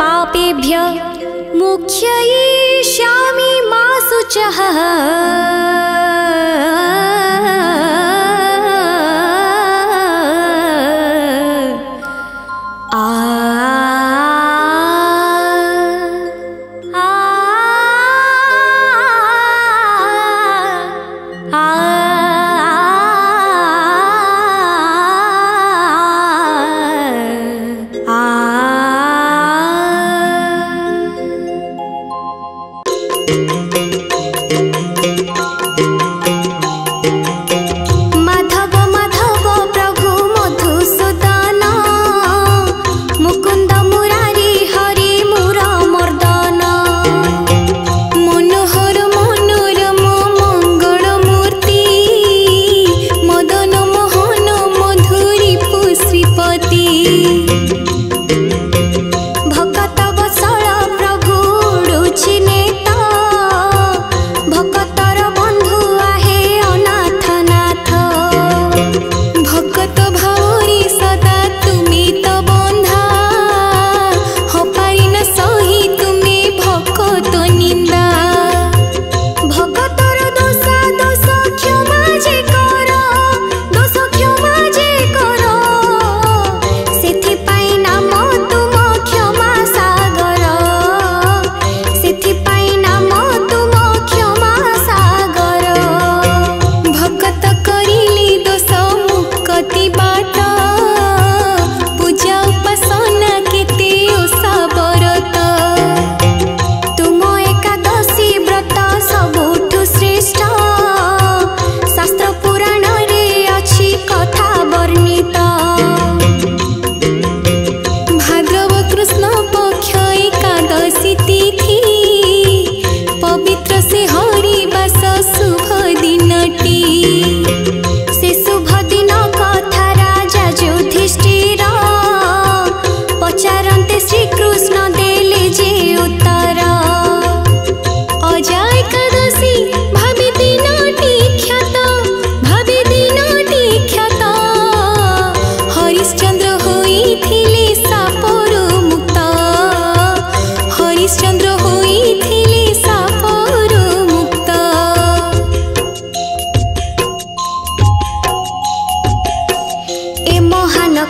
पापेभ्य मोक्षयिष्यामि मा शुचः।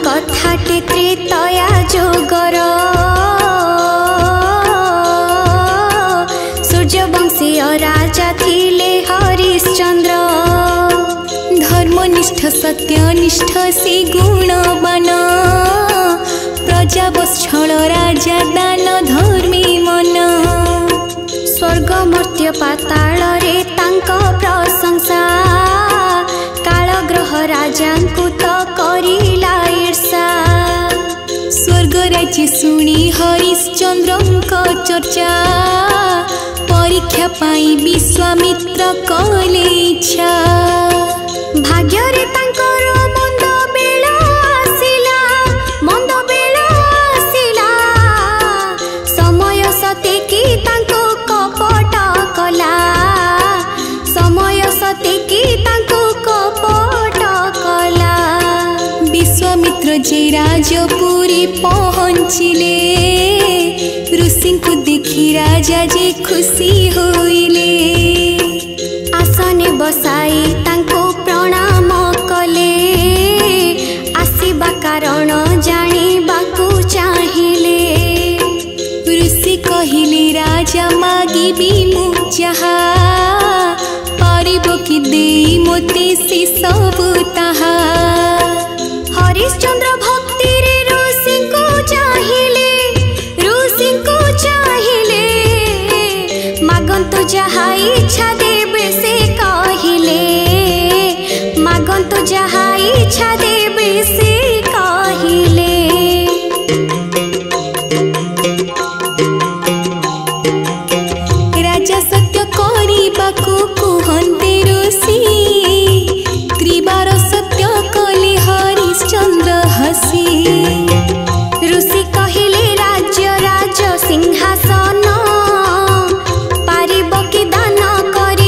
कथाटे त्रेतया जोगर सूर्यवंशीय राजा थिले हरिश्चंद्र। धर्मनिष्ठ सत्यनिष्ठ से गुणवान प्रजावत्सल राजा दान धर्मी मन। स्वर्ग मर्त्य पाताल रे तांक प्रशंसा कालग्रह राजा को तो करिला ईर्षा। स्वर्ग राज्य सुनी हरिश्चंद्र चर्चा परीक्षा पाई विश्वामित्र कले इच्छा। भाग्य रे तांकर मंद बेला आसिला मंद बेला आसिला समय सते की तांको कपट कला समय सते की तांको कपट कला। विश्वामित्र जे राजपुरी पहुँचिले ऋषि को देखी राजा जे खुशी होइले। आसने बसाई तांको प्रणाम कले आसीबा कारण जानिबाकू चाहिले। ऋषि कहिले राजा मागिबी मु जहा पारिबो कि देई मोते से सबु ताहा। हरिश्चंद्र भक्ति रे ऋषि को चाहिले ऋषि को चाहिले मागंतु जहा इच्छा देबे से कहिले मागंतु जहा इच्छा देबे से कहिले। राजा सत्य करिबाकू कुहन्ते ऋषि त्रिबार सत्य कले हरिश्चंद्र हसी। ऋषि कहिले राज्य राज सिंहासन पारिब कि दान करी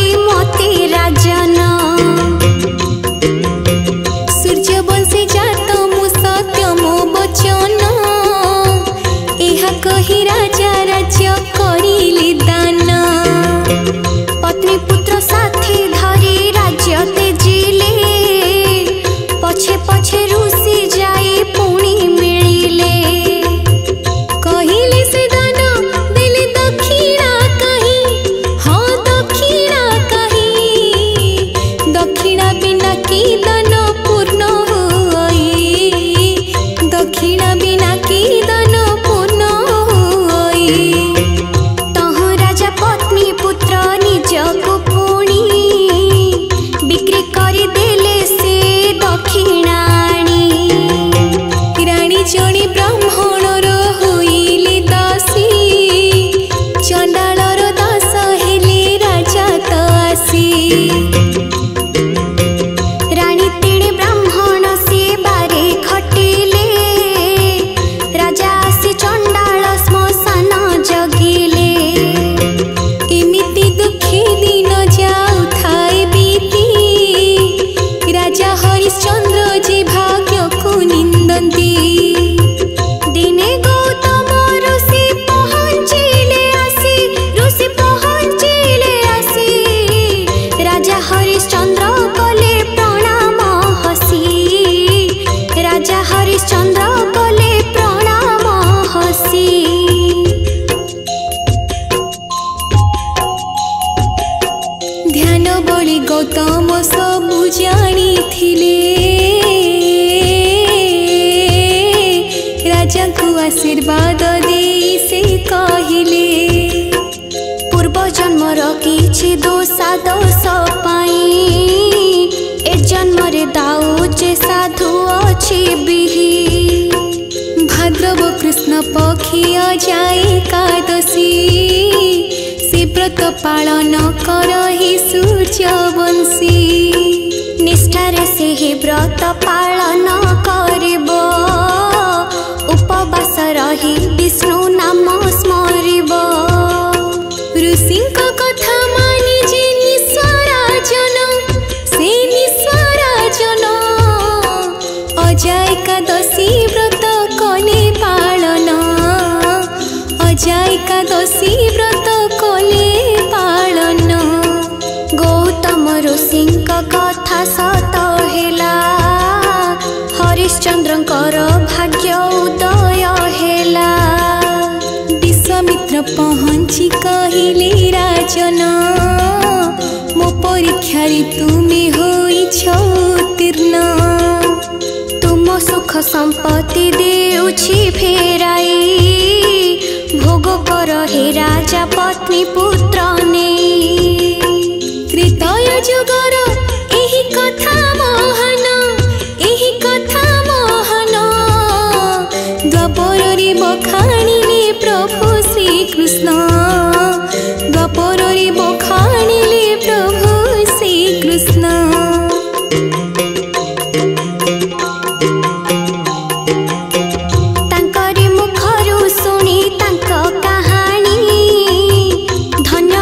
राजा राज्य करिले दान। पत्नी पुत्र साथी धरी राज्य तेजिले, पछे पछे रुसी जाई पुणी मिलिले। कहिले से दान देले दक्षिणा कहीं, हाँ दक्षिणा कहीं, दक्षिणा बिना की दान पूर्ण होई, दक्षिणा बिना की दान पूर्ण होई। तहु राजा पत्नी पुत्र निज को पुणी बिक्री करी देले से दक्षिणाणी। राणी जणी ब्राह्मणर होइले दासी, चंडालर दास हेले राजा तो आसी। राणी तेणे ब्राह्मण से बारे खटिले, राजा आसी चंडाल श्मशान जगिले। एमिति दुखी दिन जाउथाए बीती, राजा हरिश्चंद्र जे भाग्य को निंदन्ती। दिने गौतम ऋषि पहुँचिले आसी, ऋषि पहुँचिले आसी, राजा हरिश्चंद्र कले प्रणाम हसी, राजा हरिश्चंद्र कले प्रणाम हसी। ध्यान बळी गौतम सबु जानी थिले, राजा को आशीर्वाद देई से कहिले। पूर्व जन्मर किछि दोषा दोष पाई, ए जन्मरे दाऊ जे साधु अछि बिही। भाद्रव कृष्ण पक्षी अजाए एकादशी, से व्रत पालन करहि सूर्यवंशी। निष्ठारे से ही व्रत पालन करिब, उपवास रही विष्णु नाम स्मरिब। ऋषिंक कथा मानि जे निस्वराजन, से निस्वराजन अजा एकादशी व्रत कले पालन, अजा एकादशी व्रत कले पालन। गौतम ऋषिंक कथा सत हेला, हरिश्चंद्रंकर भाग्य उदय हेला। विश्वामित्र पहुँची कहिले राजन, मो परीक्षा तुमे होइछ उत्तीर्ण। तुम सुख संपत्ति देउछि फेराई, भोग कर हे राजा पत्नी पुत्र नेई। त्रेतय जुगर एही कथा महान, एही कथा महान, द्वापर रे बखाणिले प्रभु श्री कृष्ण, द्वापर रे बखाणिले प्रभु श्री कृष्ण। तांकरी मुखरु सुनी तांक कहानी, धन्य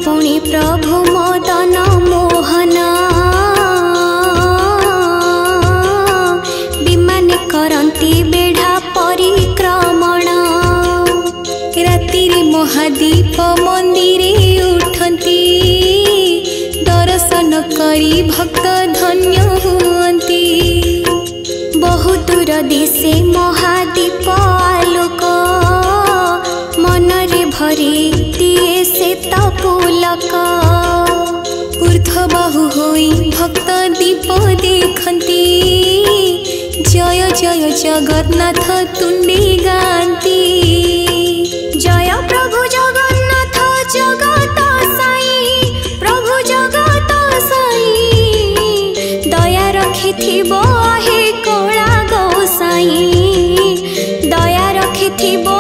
पुणी प्रभु मदन मोहन विमान करती बेढ़ा परिक्रमण राति महादीप मंदिरे उठती दर्शन करी भक्त धन्य हुअन्ति बहु दूर देशे महादीप आलोक मनरे भरी दिए से पुलक ऊर्ध्वबाहु होई भक्त दीप देखती जय जय जगन्नाथ तुंडी गाती जय प्रभु जगन्नाथ जगत साई प्रभु जगत साई दया रखिथिबो हे कोला गोसाई दया रखिथिबो